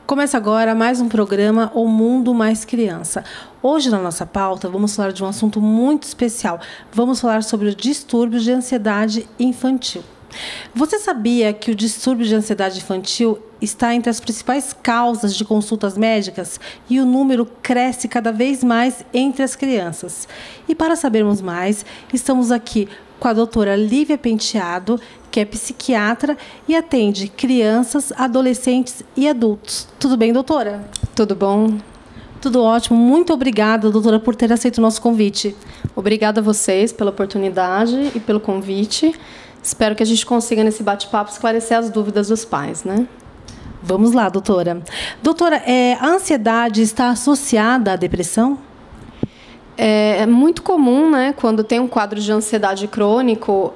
Começa agora mais um programa O Mundo Mais Criança. Hoje, na nossa pauta, vamos falar de um assunto muito especial. Vamos falar sobre os distúrbios de ansiedade infantil. Você sabia que o distúrbio de ansiedade infantil está entre as principais causas de consultas médicas e o número cresce cada vez mais entre as crianças? E para sabermos mais, estamos aqui com a doutora Lívia Penteado, que é psiquiatra e atende crianças, adolescentes e adultos. Tudo bem, doutora? Tudo bom? Tudo ótimo. Muito obrigada, doutora, por ter aceito o nosso convite. Obrigada a vocês pela oportunidade e pelo convite. Espero que a gente consiga, nesse bate-papo, esclarecer as dúvidas dos pais, né? Vamos lá, doutora. Doutora, a ansiedade está associada à depressão? É muito comum, né, quando tem um quadro de ansiedade crônico,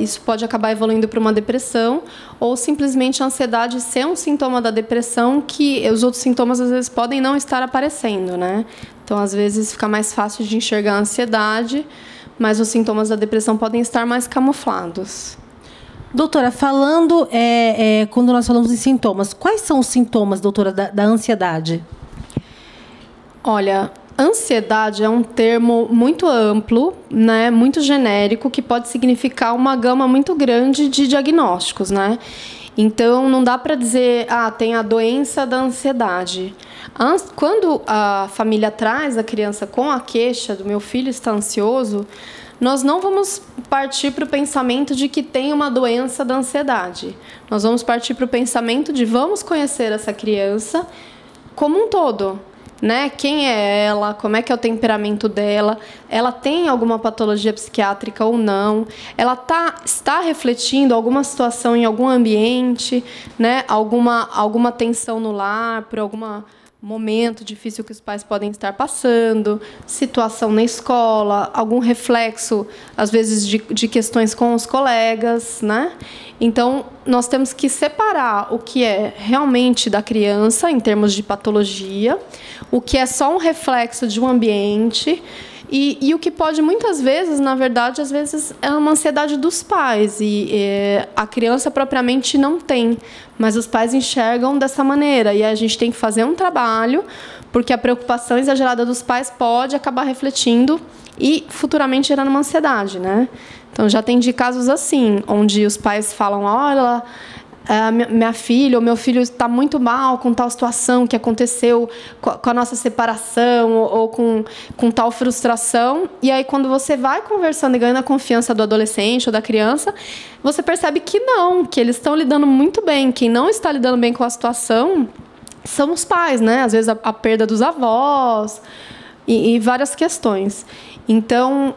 isso pode acabar evoluindo para uma depressão ou simplesmente a ansiedade ser um sintoma da depressão que os outros sintomas, às vezes, podem não estar aparecendo, né? Então, às vezes, fica mais fácil de enxergar a ansiedade, mas os sintomas da depressão podem estar mais camuflados. Doutora, falando, quando nós falamos em sintomas, quais são os sintomas, doutora, da ansiedade? Olha, ansiedade é um termo muito amplo, né, muito genérico, que pode significar uma gama muito grande de diagnósticos, né? Então, não dá para dizer, tem a doença da ansiedade. Quando a família traz a criança com a queixa do meu filho está ansioso, nós não vamos partir para o pensamento de que tem uma doença da ansiedade. Nós vamos partir para o pensamento de vamos conhecer essa criança como um todo, né? Quem é ela? Como é que é o temperamento dela? Ela tem alguma patologia psiquiátrica ou não? Ela está refletindo alguma situação em algum ambiente, né? Alguma tensão no lar, por alguma momento difícil que os pais podem estar passando, situação na escola, algum reflexo, às vezes, de questões com os colegas, né? Então, nós temos que separar o que é realmente da criança, em termos de patologia, o que é só um reflexo de um ambiente e o que pode, muitas vezes, na verdade, às vezes, é uma ansiedade dos pais. A criança propriamente não tem, mas os pais enxergam dessa maneira. E a gente tem que fazer um trabalho, porque a preocupação exagerada dos pais pode acabar refletindo e futuramente gerando uma ansiedade, né? Então, já tem de casos assim, onde os pais falam, olha, minha filha ou meu filho está muito mal com tal situação que aconteceu com a nossa separação ou com tal frustração. E aí, quando você vai conversando e ganhando a confiança do adolescente ou da criança, você percebe que não, que eles estão lidando muito bem. Quem não está lidando bem com a situação são os pais, né? Às vezes a perda dos avós e várias questões. Então,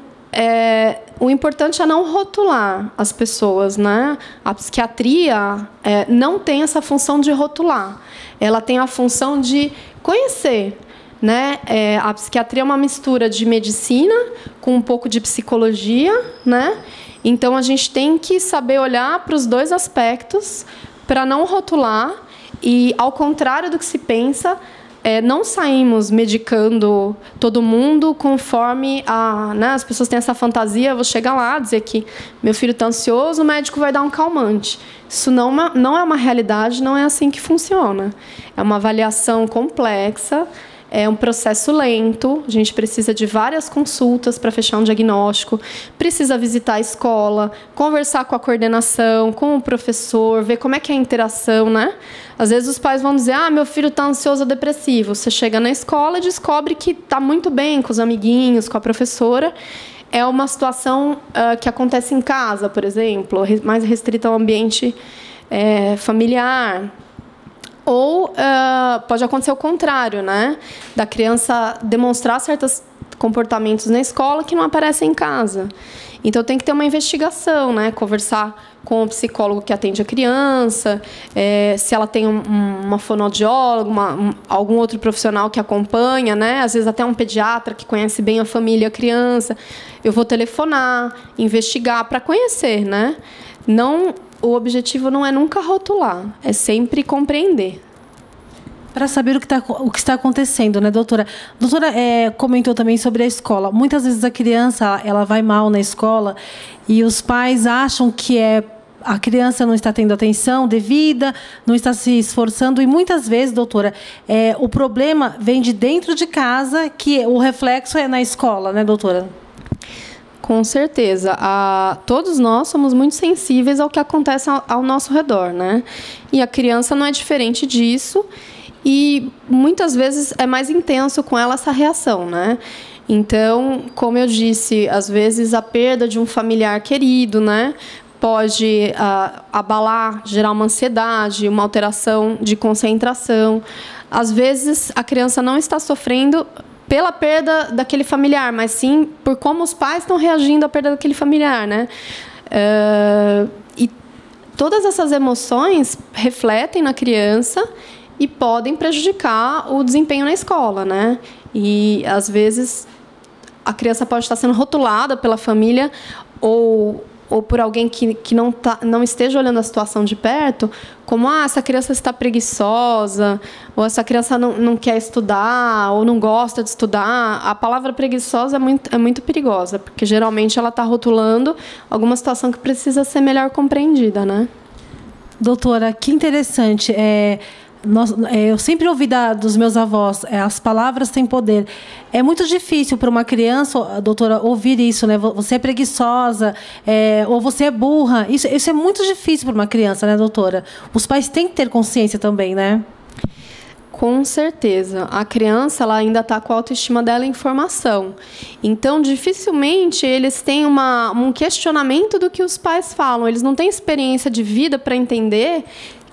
o importante é não rotular as pessoas, né? A psiquiatria não tem essa função de rotular. Ela tem a função de conhecer, né? A psiquiatria é uma mistura de medicina com um pouco de psicologia, né? Então, a gente tem que saber olhar para os dois aspectos para não rotular e, ao contrário do que se pensa, não saímos medicando todo mundo conforme né, as pessoas têm essa fantasia, vou chegar lá, dizer que meu filho está ansioso, o médico vai dar um calmante. Isso não é uma realidade, não é assim que funciona. É uma avaliação complexa, é um processo lento, a gente precisa de várias consultas para fechar um diagnóstico, precisa visitar a escola, conversar com a coordenação, com o professor, ver como é que é a interação, né? Às vezes os pais vão dizer, meu filho está ansioso ou depressivo. Você chega na escola e descobre que está muito bem com os amiguinhos, com a professora. É uma situação que acontece em casa, por exemplo, mais restrita ao ambiente familiar. Ou pode acontecer o contrário, né? Da criança demonstrar certos comportamentos na escola que não aparecem em casa. Então, tem que ter uma investigação, né? Conversar com o psicólogo que atende a criança, se ela tem uma fonoaudióloga, algum outro profissional que acompanha, né? Às vezes até um pediatra que conhece bem a família e a criança. Eu vou telefonar, investigar para conhecer, né? O objetivo não é nunca rotular, é sempre compreender. Para saber o que está acontecendo, né, doutora? A doutora comentou também sobre a escola. Muitas vezes a criança ela vai mal na escola e os pais acham que a criança não está tendo atenção devida, não está se esforçando. E muitas vezes, doutora, o problema vem de dentro de casa, que o reflexo é na escola, né, doutora? Com certeza. Todos nós somos muito sensíveis ao que acontece ao nosso redor, né? E a criança não é diferente disso. E muitas vezes é mais intenso com ela essa reação, né? Então, como eu disse, às vezes a perda de um familiar querido, né, pode abalar, gerar uma ansiedade, uma alteração de concentração. Às vezes a criança não está sofrendo pela perda daquele familiar, mas sim por como os pais estão reagindo à perda daquele familiar, né? E todas essas emoções refletem na criança e podem prejudicar o desempenho na escola, né? E, às vezes, a criança pode estar sendo rotulada pela família ou por alguém que não esteja olhando a situação de perto, como, essa criança está preguiçosa, ou essa criança não quer estudar, ou não gosta de estudar. A palavra preguiçosa é muito perigosa, porque, geralmente, ela está rotulando alguma situação que precisa ser melhor compreendida, né? Doutora, que interessante. Eu sempre ouvi dos meus avós, as palavras têm poder. É muito difícil para uma criança, doutora, ouvir isso, né? Você é preguiçosa, ou você é burra. Isso é muito difícil para uma criança, né, doutora? Os pais têm que ter consciência também, né? Com certeza. A criança ela ainda está com a autoestima dela em formação. Então, dificilmente eles têm um questionamento do que os pais falam. Eles não têm experiência de vida para entender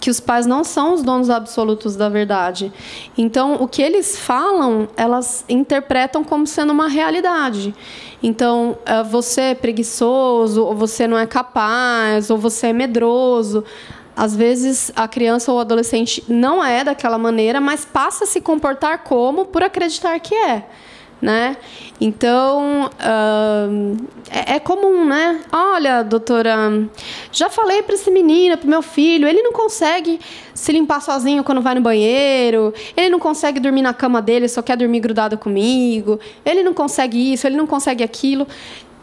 que os pais não são os donos absolutos da verdade. Então, o que eles falam, elas interpretam como sendo uma realidade. Então, você é preguiçoso, ou você não é capaz, ou você é medroso. Às vezes, a criança ou o adolescente não é daquela maneira, mas passa a se comportar como por acreditar que é. Né? Então, é comum, né? Olha, doutora, já falei para esse menino, para o meu filho, ele não consegue se limpar sozinho quando vai no banheiro, ele não consegue dormir na cama dele, só quer dormir grudado comigo, ele não consegue isso, ele não consegue aquilo.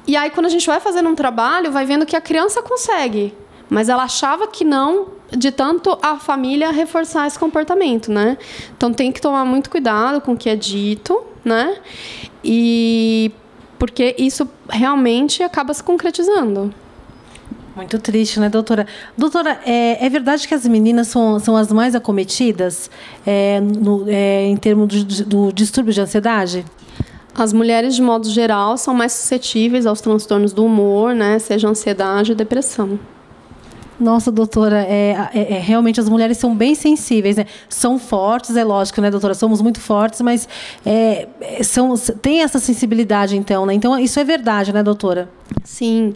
E aí, quando a gente vai fazendo um trabalho, vai vendo que a criança consegue, mas ela achava que não, de tanto a família reforçar esse comportamento, né? Então, tem que tomar muito cuidado com o que é dito, né? E porque isso realmente acaba se concretizando. Muito triste, né, doutora? Doutora, é verdade que as meninas são as mais acometidas em termos do distúrbio de ansiedade? As mulheres, de modo geral, são mais suscetíveis aos transtornos do humor, né? Seja ansiedade ou depressão. Nossa, doutora, realmente as mulheres são bem sensíveis, né? São fortes, é lógico, né, doutora? Somos muito fortes, mas tem essa sensibilidade, então, né? Então, isso é verdade, né, doutora? Sim.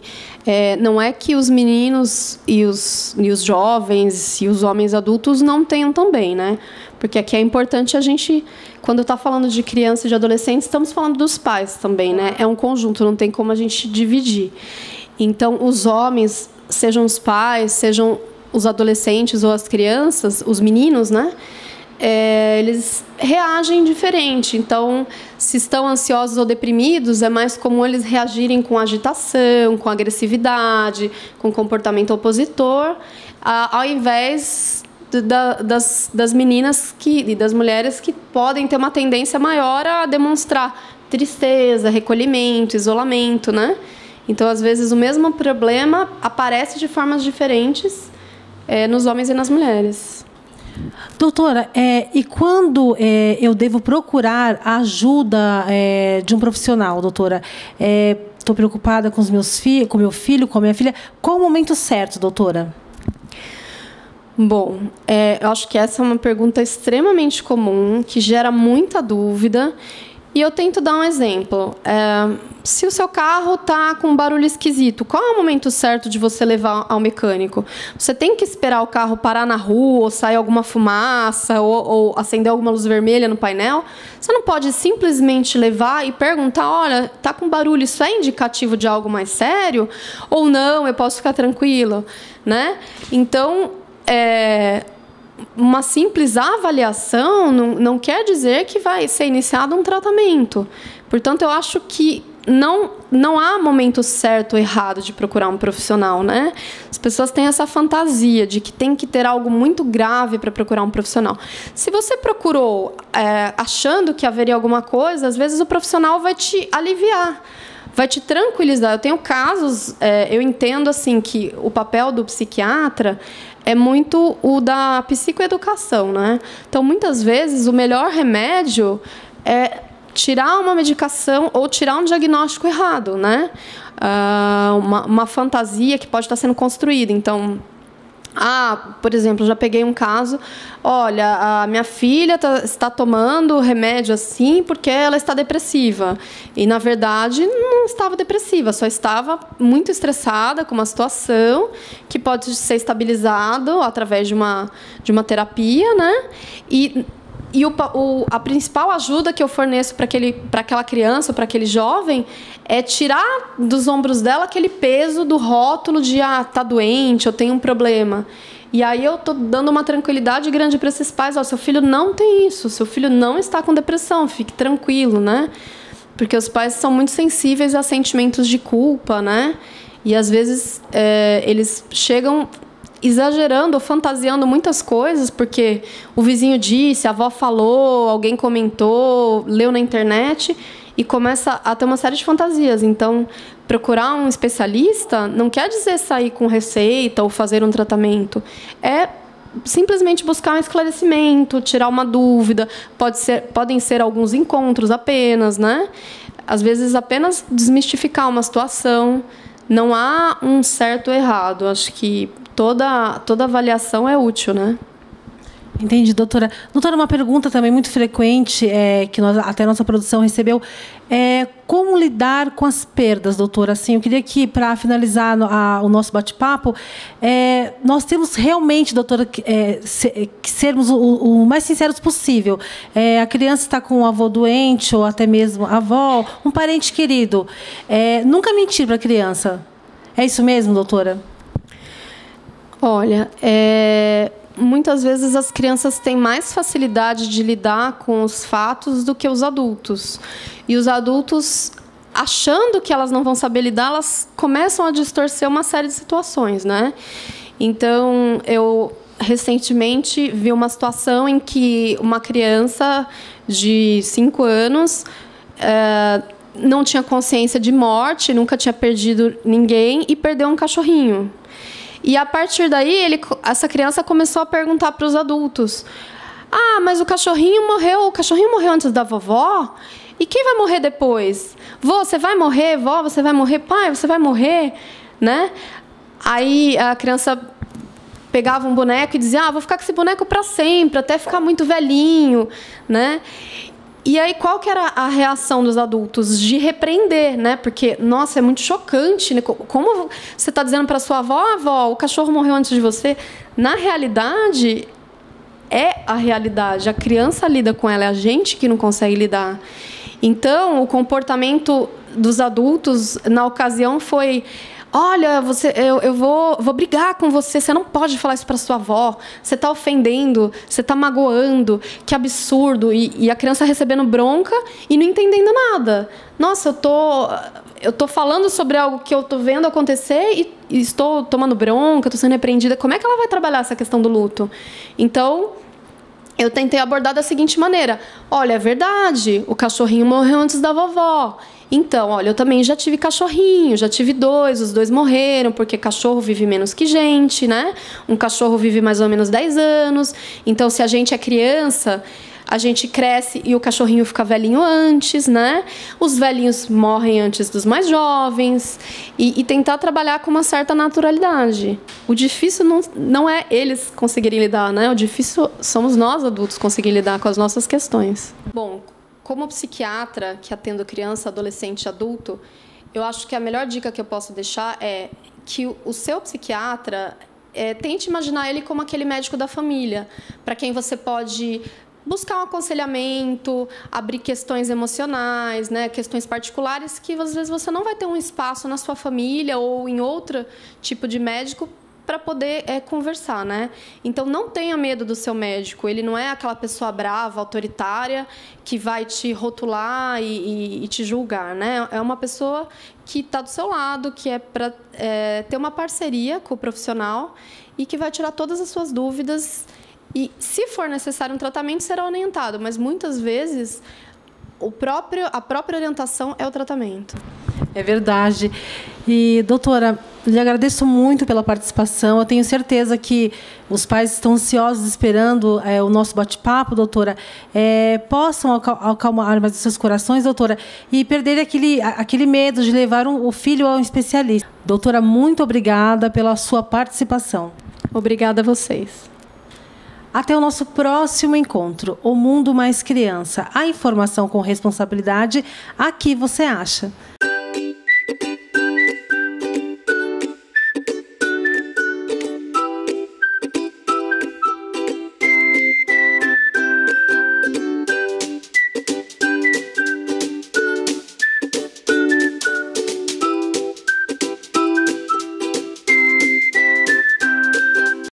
Não é que os meninos e os jovens e os homens adultos não tenham também, né? Porque aqui é importante a gente, quando está falando de criança e de adolescente, estamos falando dos pais também, né? É um conjunto, não tem como a gente dividir. Então, os homens, sejam os pais, sejam os adolescentes ou as crianças, os meninos, né? Eles reagem diferente. Então, se estão ansiosos ou deprimidos, é mais comum eles reagirem com agitação, com agressividade, com comportamento opositor, ao invés das meninas e das mulheres que podem ter uma tendência maior a demonstrar tristeza, recolhimento, isolamento, né? Então, às vezes, o mesmo problema aparece de formas diferentes nos homens e nas mulheres. Doutora, e quando eu devo procurar a ajuda de um profissional, doutora? Estou preocupada com com meu filho, com a minha filha. Qual o momento certo, doutora? Bom, eu acho que essa é uma pergunta extremamente comum, que gera muita dúvida. E eu tento dar um exemplo. Se o seu carro está com um barulho esquisito, qual é o momento certo de você levar ao mecânico? Você tem que esperar o carro parar na rua, ou sair alguma fumaça, ou acender alguma luz vermelha no painel? Você não pode simplesmente levar e perguntar, olha, está com barulho, isso é indicativo de algo mais sério? Ou não, eu posso ficar tranquilo? Né? Então, uma simples avaliação não quer dizer que vai ser iniciado um tratamento. Portanto, eu acho que não há momento certo ou errado de procurar um profissional, né? As pessoas têm essa fantasia de que tem que ter algo muito grave para procurar um profissional. Se você procurou achando que haveria alguma coisa, às vezes o profissional vai te aliviar, vai te tranquilizar. Eu tenho casos, eu entendo assim que o papel do psiquiatra é muito o da psicoeducação, né? Então, muitas vezes, o melhor remédio é tirar uma medicação ou tirar um diagnóstico errado, né? Uma fantasia que pode estar sendo construída. Então, por exemplo, já peguei um caso, olha, a minha filha está tomando remédio assim porque ela está depressiva. E, na verdade, não estava depressiva, só estava muito estressada com uma situação que pode ser estabilizado através de uma terapia, né? E a principal ajuda que eu forneço para aquela criança, para aquele jovem, é tirar dos ombros dela aquele peso do rótulo de tá doente, eu tenho um problema. E aí eu estou dando uma tranquilidade grande para esses pais. Seu filho não tem isso, seu filho não está com depressão, fique tranquilo, né? Porque os pais são muito sensíveis a sentimentos de culpa, né? E às vezes eles chegam exagerando ou fantasiando muitas coisas, porque o vizinho disse, a avó falou, alguém comentou, leu na internet, e começa a ter uma série de fantasias. Então, procurar um especialista não quer dizer sair com receita ou fazer um tratamento. É simplesmente buscar um esclarecimento, tirar uma dúvida. Podem ser alguns encontros apenas, né? Às vezes, apenas desmistificar uma situação. Não há um certo ou errado. Acho que toda avaliação é útil, né? Entendi, doutora. Doutora, uma pergunta também muito frequente que até a nossa produção recebeu é como lidar com as perdas, doutora? Assim, eu queria que, para finalizar o nosso bate-papo, nós temos realmente, doutora, que sermos o mais sinceros possível. A criança está com um avô doente, ou até mesmo a avó, um parente querido. Nunca mentir para a criança. É isso mesmo, doutora? Olha, muitas vezes as crianças têm mais facilidade de lidar com os fatos do que os adultos. E os adultos, achando que elas não vão saber lidar, elas começam a distorcer uma série de situações, né? Então, eu recentemente vi uma situação em que uma criança de 5 anos não tinha consciência de morte, nunca tinha perdido ninguém e perdeu um cachorrinho. E, a partir daí, essa criança começou a perguntar para os adultos: mas o cachorrinho morreu antes da vovó? E quem vai morrer depois? Vô, você vai morrer? Vó, você vai morrer? Pai, você vai morrer? Né? Aí a criança pegava um boneco e dizia: vou ficar com esse boneco para sempre, até ficar muito velhinho, né? E aí, qual que era a reação dos adultos? De repreender, né? Porque, nossa, é muito chocante, né? Como você está dizendo para sua avó, o cachorro morreu antes de você? Na realidade, é a realidade. A criança lida com ela, é a gente que não consegue lidar. Então, o comportamento dos adultos, na ocasião, foi: olha, eu vou brigar com você, você não pode falar isso para sua avó, você está ofendendo, você está magoando, que absurdo. E a criança recebendo bronca e não entendendo nada. Nossa, eu tô falando sobre algo que eu estou vendo acontecer e estou tomando bronca, estou sendo repreendida. Como é que ela vai trabalhar essa questão do luto? Então, eu tentei abordar da seguinte maneira: olha, é verdade, o cachorrinho morreu antes da vovó. Então, olha, eu também já tive cachorrinho, já tive 2, os 2 morreram, porque cachorro vive menos que gente, né? Um cachorro vive mais ou menos 10 anos. Então, se a gente é criança, a gente cresce e o cachorrinho fica velhinho antes, né? Os velhinhos morrem antes dos mais jovens. E tentar trabalhar com uma certa naturalidade. O difícil não é eles conseguirem lidar, né? O difícil somos nós, adultos, conseguir lidar com as nossas questões. Bom, como psiquiatra que atendo criança, adolescente e adulto, eu acho que a melhor dica que eu posso deixar é que o seu psiquiatra tente imaginar ele como aquele médico da família, para quem você pode buscar um aconselhamento, abrir questões emocionais, né, questões particulares que às vezes você não vai ter um espaço na sua família ou em outro tipo de médico para poder conversar, né? Então, não tenha medo do seu médico. Ele não é aquela pessoa brava, autoritária, que vai te rotular e te julgar, né? É uma pessoa que está do seu lado, que é para ter uma parceria com o profissional e que vai tirar todas as suas dúvidas. E, se for necessário um tratamento, será orientado. Mas, muitas vezes, a própria orientação é o tratamento. É verdade. E, doutora, lhe agradeço muito pela participação. Eu tenho certeza que os pais estão ansiosos esperando o nosso bate-papo, doutora. Possam acalmar mais os seus corações, doutora, e perder aquele medo de levar o filho a um especialista. Doutora, muito obrigada pela sua participação. Obrigada a vocês. Até o nosso próximo encontro. O Mundo Mais Criança. A informação com responsabilidade, aqui você acha.